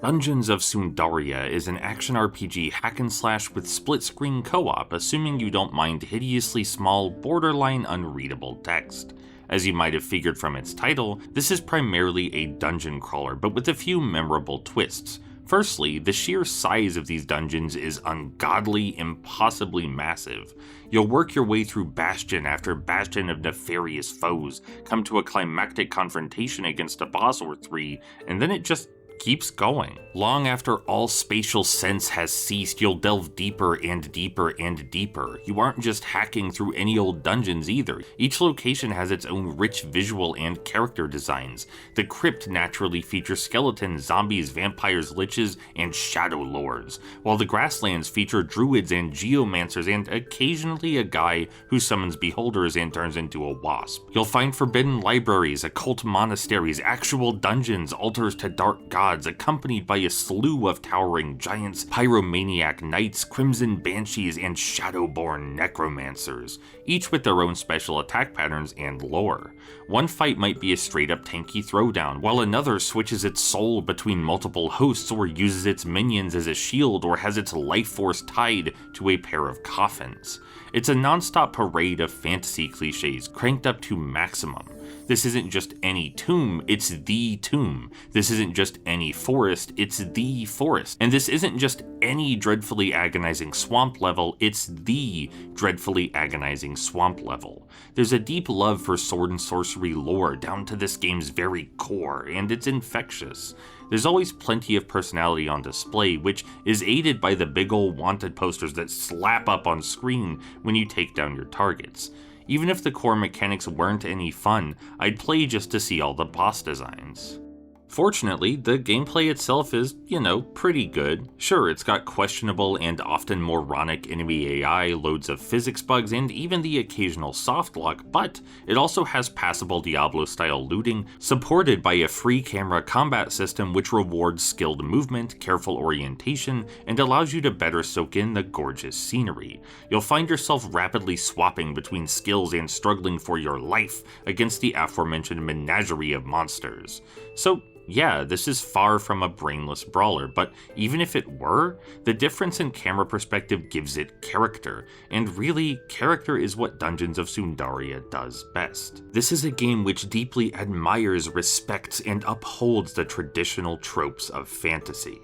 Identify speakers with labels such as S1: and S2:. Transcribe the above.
S1: Dungeons of Sundaria is an action RPG hack and slash with split-screen co-op, assuming you don't mind hideously small, borderline unreadable text. As you might have figured from its title, this is primarily a dungeon crawler, but with a few memorable twists. Firstly, the sheer size of these dungeons is ungodly, impossibly massive. You'll work your way through bastion after bastion of nefarious foes, come to a climactic confrontation against a boss or three, and then it just keeps going. Long after all spatial sense has ceased, you'll delve deeper and deeper and deeper. You aren't just hacking through any old dungeons either. Each location has its own rich visual and character designs. The crypt naturally features skeletons, zombies, vampires, liches, and shadow lords, while the grasslands feature druids and geomancers and occasionally a guy who summons beholders and turns into a wasp. You'll find forbidden libraries, occult monasteries, actual dungeons, altars to dark gods, accompanied by a slew of towering giants, pyromaniac knights, crimson banshees, and shadowborn necromancers, each with their own special attack patterns and lore. One fight might be a straight-up tanky throwdown, while another switches its soul between multiple hosts or uses its minions as a shield or has its life force tied to a pair of coffins. It's a non-stop parade of fantasy cliches cranked up to maximum. This isn't just any tomb, it's the tomb. This isn't just any forest, it's the forest. And this isn't just any dreadfully agonizing swamp level, it's the dreadfully agonizing swamp level. There's a deep love for sword and sorcery lore down to this game's very core, and it's infectious. There's always plenty of personality on display, which is aided by the big ol' wanted posters that slap up on screen when you take down your targets. Even if the core mechanics weren't any fun, I'd play just to see all the boss designs. Fortunately, the gameplay itself is, pretty good. Sure, it's got questionable and often moronic enemy AI, loads of physics bugs, and even the occasional softlock, but it also has passable Diablo-style looting, supported by a free camera combat system which rewards skilled movement, careful orientation, and allows you to better soak in the gorgeous scenery. You'll find yourself rapidly swapping between skills and struggling for your life against the aforementioned menagerie of monsters. So, yeah, this is far from a brainless brawler, but even if it were, the difference in camera perspective gives it character, and really, character is what Dungeons of Sundaria does best. This is a game which deeply admires, respects, and upholds the traditional tropes of fantasy.